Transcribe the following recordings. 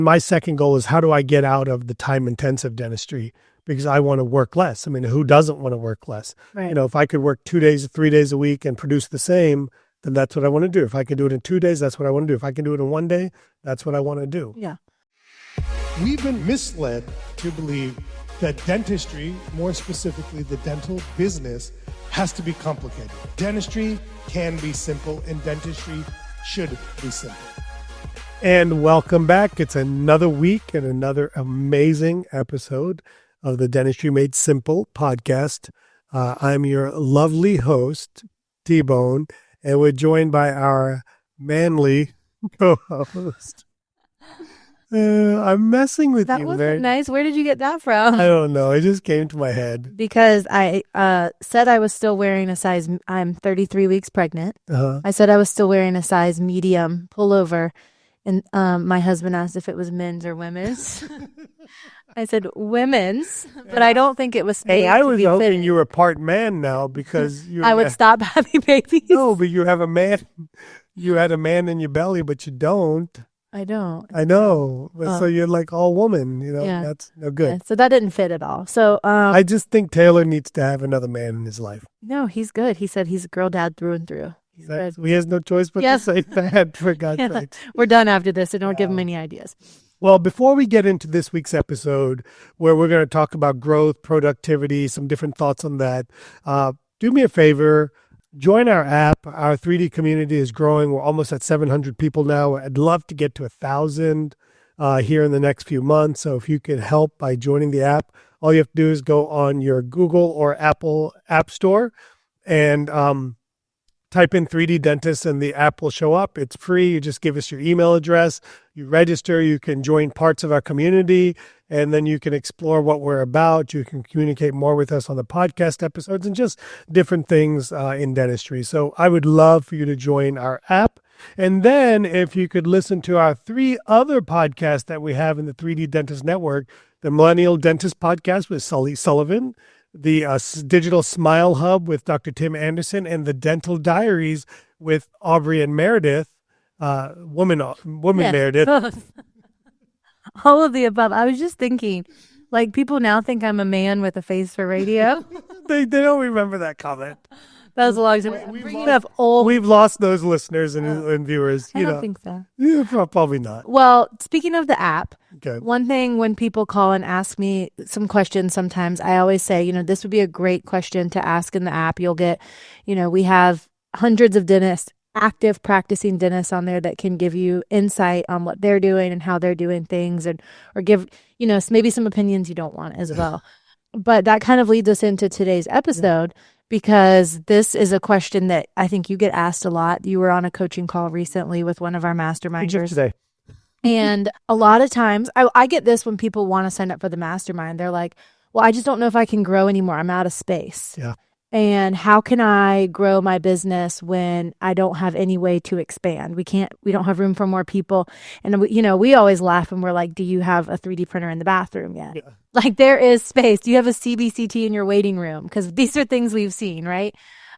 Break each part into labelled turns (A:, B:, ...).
A: My second goal is, how do I get out of the time-intensive dentistry? Because I want to work less. I mean, who doesn't want to work less?
B: Right.
A: If I could work 2 days, 3 days a week and produce the same, then that's what I want to do. If I could do it in 2 days, that's what I want to do. If I can do it in 1 day, that's what I want to do.
B: Yeah.
A: We've been misled to believe that dentistry, more specifically the dental business, has to be complicated. Dentistry can be simple, and dentistry should be simple. And welcome back. It's another week and another amazing episode of the Dentistry Made Simple podcast. I'm your lovely host, T-Bone, and we're joined by our manly co-host. I'm messing with
B: that
A: you.
B: That was
A: very
B: nice. Where did you get that from?
A: I don't know. It just came to my head.
B: Because I said I was still wearing a size, I'm 33 weeks pregnant. I said I was still wearing a size medium pullover. And my husband asked if it was men's or women's. I said women's, but I don't think it was.
A: Hey, I was hoping you were part man now because
B: I would stop having babies.
A: No, but you have a man. You had a man in your belly, but you don't.
B: I don't.
A: I know. So you're like all woman,
B: Yeah.
A: That's no good.
B: Yeah, so that didn't fit at all. So
A: I just think Taylor needs to have another man in his life.
B: No, he's good. He said he's a girl dad through and through.
A: He has no choice but to say that, for God's sake.
B: We're done after this, so don't give him any ideas.
A: Well, before we get into this week's episode, where we're going to talk about growth, productivity, some different thoughts on that, do me a favor. Join our app. Our 3D community is growing. We're almost at 700 people now. I'd love to get to 1,000 here in the next few months. So if you could help by joining the app, all you have to do is go on your Google or Apple App Store and type in 3D Dentist and the app will show up. It's free. You just give us your email address. You register. You can join parts of our community, and then you can explore what we're about. You can communicate more with us on the podcast episodes and just different things in dentistry. So I would love for you to join our app. And then if you could listen to our 3 other podcasts that we have in the 3D Dentist Network, the Millennial Dentist Podcast with Sully Sullivan, the Digital Smile Hub with Dr. Tim Anderson, and the Dental Diaries with Aubrey and Meredith, woman Meredith.
B: All of the above. I was just thinking, like, people now think I'm a man with a face for radio.
A: They don't remember that comment.
B: That was a long time.
A: We've lost those listeners and viewers.
B: I don't think so.
A: Yeah, probably not.
B: Well, speaking of the app,
A: okay.
B: One thing when people call and ask me some questions sometimes, I always say, this would be a great question to ask in the app. You'll get, we have hundreds of dentists, active practicing dentists on there that can give you insight on what they're doing and how they're doing things, or give, maybe some opinions you don't want as well. But that kind of leads us into today's episode. Yeah. Because this is a question that I think you get asked a lot. You were on a coaching call recently with one of our masterminders.
A: Today.
B: And a lot of times, I get this when people want to sign up for the mastermind. They're like, well, I just don't know if I can grow anymore. I'm out of space.
A: Yeah.
B: And how can I grow my business when I don't have any way to expand? We don't have room for more people. And we always laugh and we're like, do you have a 3D printer in the bathroom yet? Yeah. Like, there is space. Do you have a CBCT in your waiting room? Because these are things we've seen, right?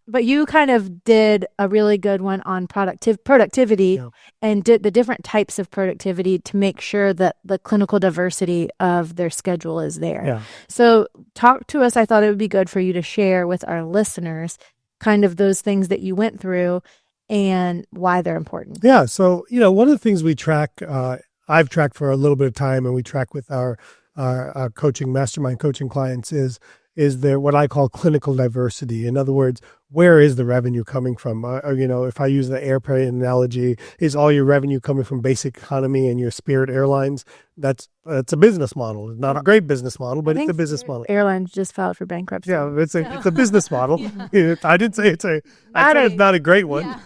B: But you kind of did a really good one on productivity, yeah, and did the different types of productivity to make sure that the clinical diversity of their schedule is there. Yeah. So talk to us. I thought it would be good for you to share with our listeners kind of those things that you went through and why they're important.
A: Yeah. So, one of the things we track, I've tracked for a little bit of time, and we track with our mastermind coaching clients is there what I call clinical diversity. In other words, where is the revenue coming from? If I use the airplane analogy, is all your revenue coming from Basic Economy and your Spirit Airlines? That's a business model. It's not a great business model, but it's a business model.
B: Airlines just filed for bankruptcy.
A: Yeah, it's a business model. Yeah. I didn't say it's not a great one. Yeah.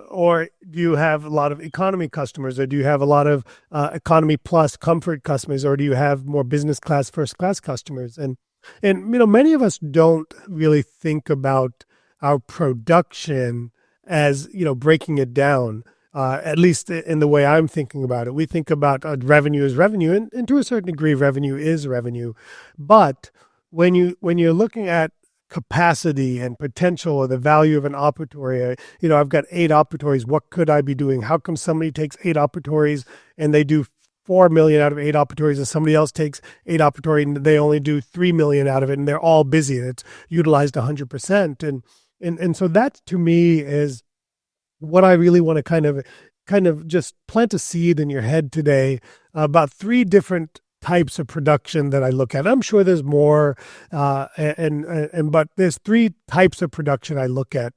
A: Or do you have a lot of economy customers, or do you have a lot of economy plus comfort customers, or do you have more business class, first class customers? And many of us don't really think about our production as, breaking it down, at least in the way I'm thinking about it. We think about revenue as revenue, and to a certain degree, revenue is revenue. But when you're looking at capacity and potential or the value of an operatory. I've got 8 operatories. What could I be doing? How come somebody takes 8 operatories and they do 4 million out of 8 operatories, and somebody else takes 8 operatories and they only do 3 million out of it, and they're all busy and it's utilized 100%. And so that to me is what I really want to kind of just plant a seed in your head today about 3 different types of production that I look at. I'm sure there's more, but there's 3 types of production I look at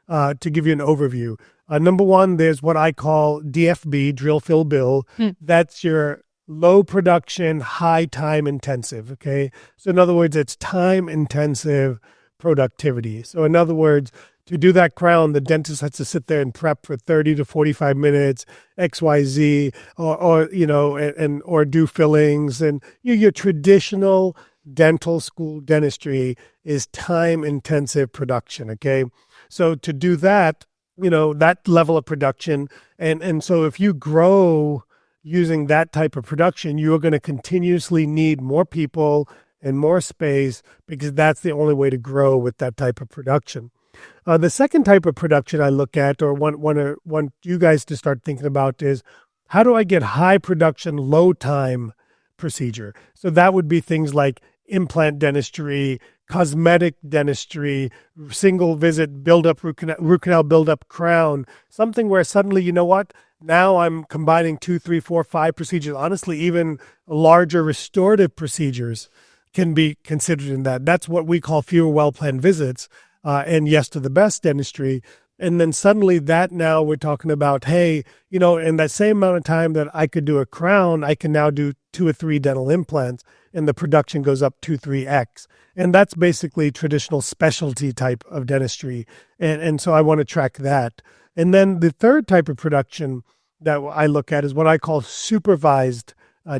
A: to give you an overview. Number 1, there's what I call DFB, drill, fill, bill. That's your low production, high time intensive. Okay. So in other words, it's time intensive productivity. So in other words, to do that crown, the dentist has to sit there and prep for 30 to 45 minutes, XYZ, or do fillings. And your traditional dental school dentistry is time intensive production. Okay. So to do that, that level of production. And so if you grow using that type of production, you're going to continuously need more people and more space, because that's the only way to grow with that type of production. The second type of production I look at, or want you guys to start thinking about, is how do I get high production, low time procedure? So that would be things like implant dentistry, cosmetic dentistry, single visit build-up, root canal build-up crown, something where suddenly, you know what, now I'm combining 2, 3, 4, 5 procedures. Honestly, even larger restorative procedures can be considered in that. That's what we call fewer well-planned visits, and yes to the best dentistry. And then suddenly that now we're talking about, hey, in that same amount of time that I could do a crown, I can now do 2 or 3 dental implants, and the production goes up 2, 3x. And that's basically traditional specialty type of dentistry. And so I want to track that. And then the third type of production that I look at is what I call supervised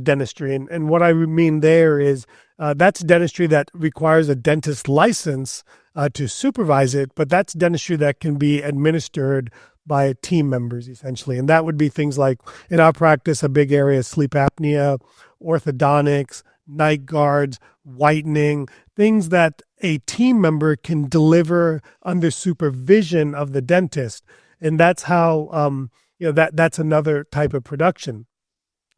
A: dentistry. And what I mean there is that's dentistry that requires a dentist license to supervise it, but that's dentistry that can be administered by team members, essentially. And that would be things like, in our practice, a big area is sleep apnea, orthodontics, night guards, whitening, things that a team member can deliver under supervision of the dentist. And that's how, that's another type of production.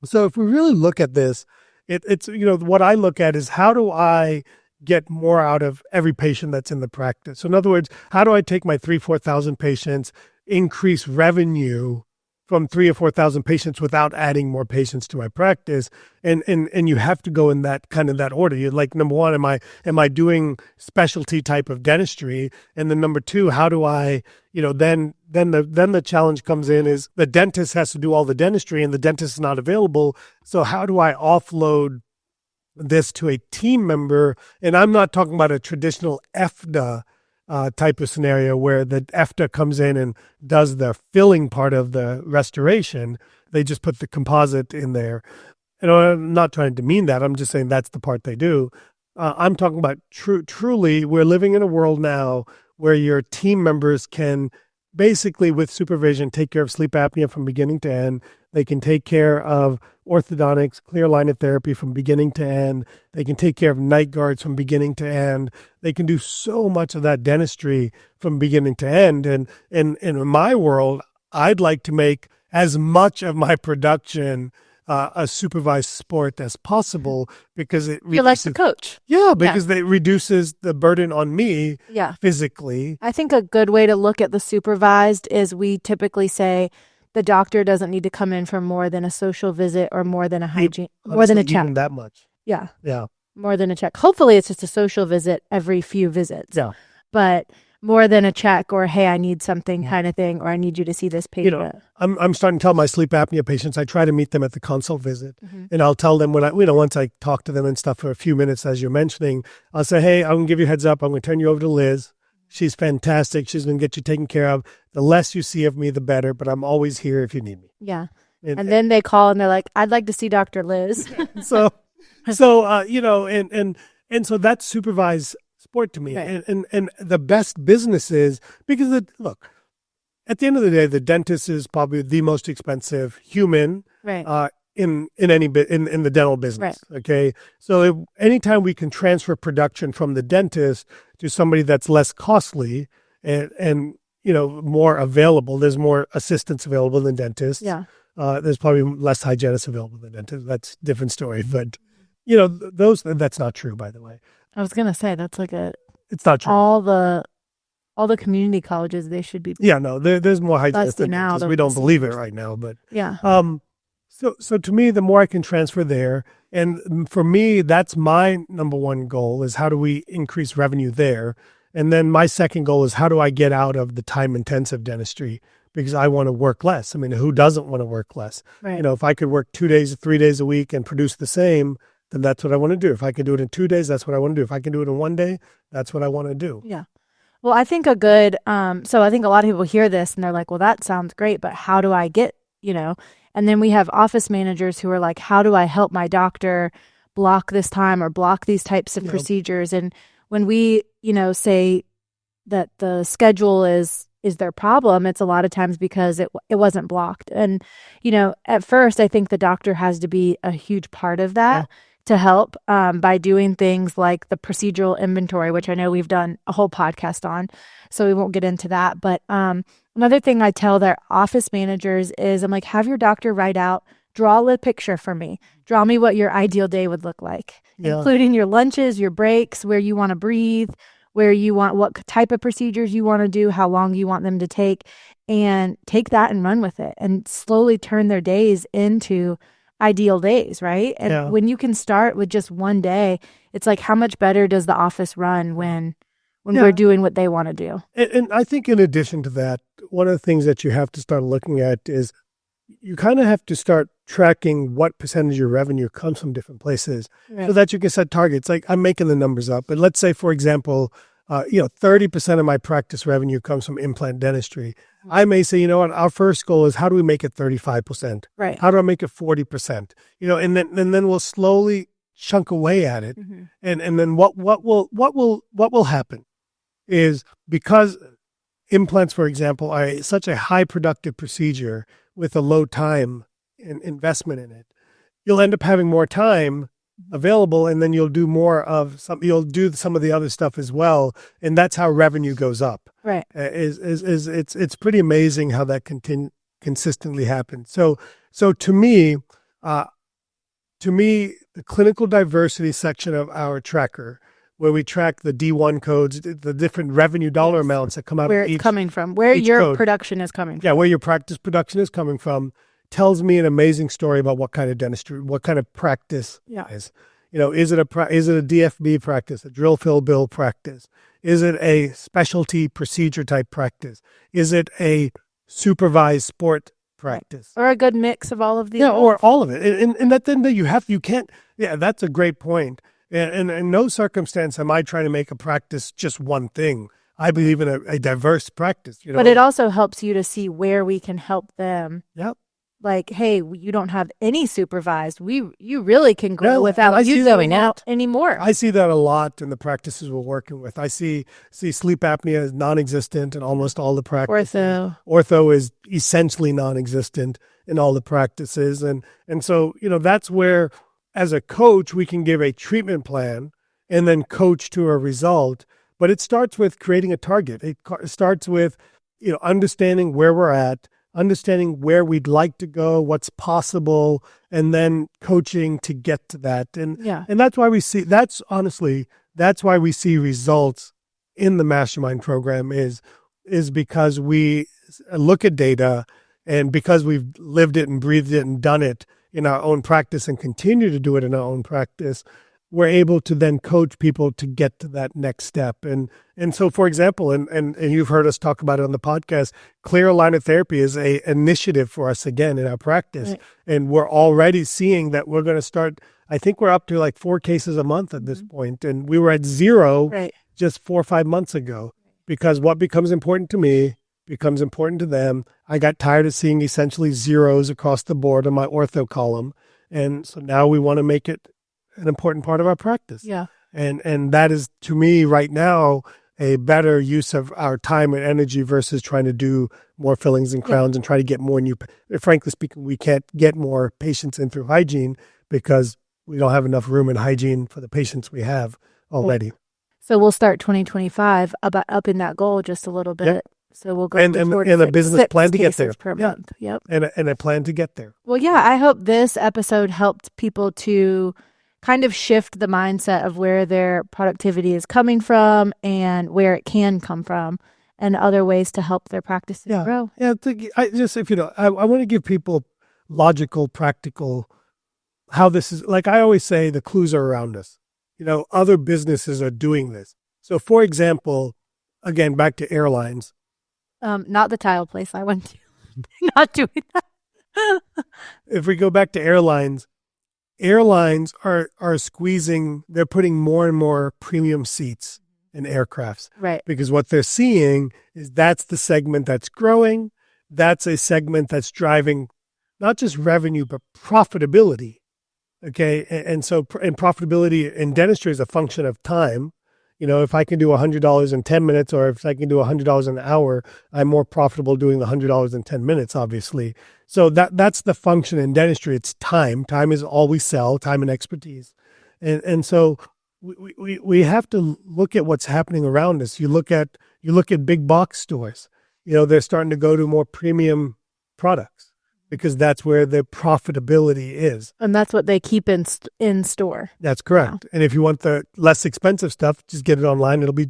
A: So if we really look at this, it's what I look at is, how do I get more out of every patient that's in the practice? So in other words, how do I take my 4,000 patients, increase revenue from 3,000 or 4,000 patients without adding more patients to my practice? And you have to go in that kind of that order. You're like, number 1, am I doing specialty type of dentistry? And then number 2, how do I, then the challenge comes in is the dentist has to do all the dentistry and the dentist is not available. So how do I offload this to a team member? And I'm not talking about a traditional EFDA type of scenario where the EFTA comes in and does the filling part of the restoration. They just put the composite in there. And I'm not trying to demean that. I'm just saying that's the part they do. I'm talking about truly, we're living in a world now where your team members can basically, with supervision, take care of sleep apnea from beginning to end. They can take care of orthodontics, clear aligner therapy from beginning to end. They can take care of night guards from beginning to end. They can do so much of that dentistry from beginning to end. And in my world, I'd like to make as much of my production a supervised sport as possible, because it
B: You're like the coach.
A: Yeah, because it reduces the burden on me physically.
B: I think a good way to look at the supervised is, we typically say the doctor doesn't need to come in for more than a social visit or more than a hygiene, more than a check.
A: Even that much.
B: Yeah.
A: Yeah.
B: More than a check. Hopefully it's just a social visit every few visits.
A: Yeah.
B: But more than a check, or, hey, I need something kind of thing, or I need you to see this patient.
A: I'm starting to tell my sleep apnea patients, I try to meet them at the consult visit, and I'll tell them when once I talk to them and stuff for a few minutes, as you're mentioning, I'll say, hey, I'm going to give you a heads up. I'm going to turn you over to Liz. She's fantastic. She's going to get you taken care of. The less you see of me, the better, but I'm always here if you need me.
B: Yeah. And then they call and they're like, I'd like to see Dr. Liz.
A: So so that's supervised sport to me. Right. And the best businesses, because look, at the end of the day, the dentist is probably the most expensive human in any bit in the dental business.
B: Right.
A: Okay. So anytime we can transfer production from the dentist to somebody that's less costly and more available, there's more assistants available than dentists.
B: Yeah.
A: There's probably less hygienists available than dentists. That's a different story. But, that's not true, by the way.
B: I was going to say, that's like
A: It's not true.
B: all the community colleges, they should be.
A: Yeah, no, there's more hygienists than
B: now,
A: dentists. We don't believe it right now, but
B: Yeah.
A: So to me, the more I can transfer there, and for me, that's my number one goal is how do we increase revenue there? And then my second goal is how do I get out of the time-intensive dentistry? Because I want to work less. I mean, who doesn't want to work less?
B: Right.
A: If I could work 2 days, 3 days a week and produce the same, then that's what I want to do. If I could do it in 2 days, that's what I want to do. If I can do it in 1 day, that's what I want to do.
B: Yeah. Well, I think so I think a lot of people hear this and they're like, well, that sounds great, but how do I get, and then we have office managers who are like, how do I help my doctor block this time or block these types of procedures? And when we, say that the schedule is their problem, it's a lot of times because it wasn't blocked. And, at first, I think the doctor has to be a huge part of that to help by doing things like the procedural inventory, which I know we've done a whole podcast on, so we won't get into that. But another thing I tell their office managers is I'm like, have your doctor draw a picture for me. Draw me what your ideal day would look like, including your lunches, your breaks, where you want to breathe, what type of procedures you want to do, how long you want them to take, and take that and run with it and slowly turn their days into ideal days, right? And when you can start with just 1 day, it's like, how much better does the office run when we're doing what they want to do?
A: And I think in addition to that, one of the things that you have to start looking at is you kind of have to start tracking what percentage of your revenue comes from different places so that you can set targets. Like, I'm making the numbers up, but let's say, for example, 30% of my practice revenue comes from implant dentistry. I may say, our first goal is how do we make it 35%?
B: Right.
A: How do I make it 40%? And then we'll slowly chunk away at it. Mm-hmm. And then what will happen is, because implants, for example, are such a high productive procedure with a low time and investment in it, you'll end up having more time available, and then you'll do you'll do some of the other stuff as well, and that's how revenue goes up.
B: Right.
A: It's pretty amazing how that consistently happens. So to me, the clinical diversity section of our tracker, where we track the D1 codes, the different revenue dollar amounts that come out
B: where
A: of
B: it's coming from, where your
A: code.
B: Production is coming from.
A: Yeah, where your practice production is coming from, tells me an amazing story about what kind of dentistry, what kind of practice is. Is it a DFB practice, a drill, fill, bill practice? Is it a specialty procedure type practice? Is it a supervised sport practice?
B: Or a good mix of all of these?
A: Yeah, or all of it. And that then you can't, that's a great point. And in no circumstance am I trying to make a practice just one thing. I believe in a diverse practice.
B: But it also helps you to see where we can help them.
A: Yep.
B: Like, hey, you don't have any supervised. You really can grow without you going out anymore.
A: I see that a lot in the practices we're working with. I see sleep apnea is non-existent in almost all the practices. Ortho is essentially non-existent in all the practices. And so, that's where, as a coach, we can give a treatment plan and then coach to a result. But it starts with creating a target. It starts with, understanding where we're at, understanding where we'd like to go, what's possible, and then coaching to get to that. And that's why that's why we see results in the mastermind program is because we look at data, and because we've lived it and breathed it and done it in our own practice and continue to do it in our own practice, we're able to then coach people to get to that next step. And so, for example, and you've heard us talk about it on the podcast, clear aligner therapy is a initiative for us again in our practice. Right. And we're already seeing that we're going to start, I think we're up to like 4 cases a month at this point. And we were at 0 just 4 or 5 months ago, because what becomes important to me becomes important to them. I got tired of seeing essentially zeros across the board on my ortho column. And so now we want to make it an important part of our practice.
B: Yeah.
A: And that is, to me right now, a better use of our time and energy versus trying to do more fillings and crowns and try to get more new. Frankly speaking, we can't get more patients in through hygiene because we don't have enough room in hygiene for the patients we have already.
B: So we'll start 2025 about upping that goal just a little bit.
A: Yeah.
B: So we'll go
A: and a business plan to get there
B: per month. Yep.
A: And a plan to get there.
B: Well, yeah, I hope this episode helped people to kind of shift the mindset of where their productivity is coming from and where it can come from and other ways to help their practices grow.
A: Yeah. I want to give people logical, practical, how this is, like I always say, the clues are around us. Other businesses are doing this. So for example, again, back to airlines.
B: Not the tile place I went to. Not doing that.
A: If we go back to airlines are squeezing, they're putting more and more premium seats in aircrafts.
B: Right.
A: Because what they're seeing is that's the segment that's growing. That's a segment that's driving not just revenue, but profitability. Okay. And profitability in dentistry is a function of time. If I can do $100 in 10 minutes, or if I can do $100 an hour, I'm more profitable doing the $100 in 10 minutes, obviously. So that's the function in dentistry. It's time. Time is all we sell, time and expertise. And so we have to look at what's happening around us. You look at big box stores. They're starting to go to more premium products because that's where the profitability is.
B: And that's what they keep in store.
A: That's correct. Wow. And if you want the less expensive stuff, just get it online. It'll be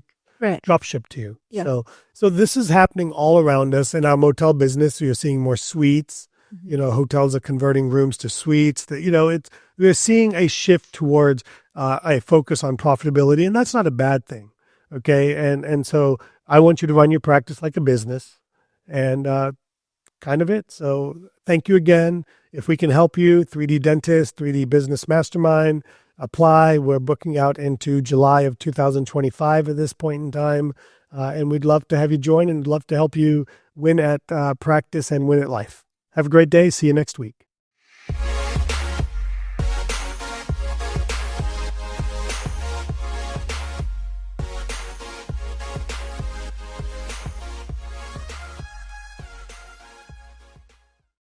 A: drop shipped to you.
B: Yeah.
A: So this is happening all around us. In our motel business, you're seeing more suites. Mm-hmm. Hotels are converting rooms to suites. We're seeing a shift towards a focus on profitability, and that's not a bad thing. Okay. And so I want you to run your practice like a business, and kind of it. So thank you again. If we can help you, 3D Dentist, 3D Business Mastermind, apply. We're booking out into July of 2025 at this point in time. And we'd love to have you join and love to help you win at practice and win at life. Have a great day. See you next week.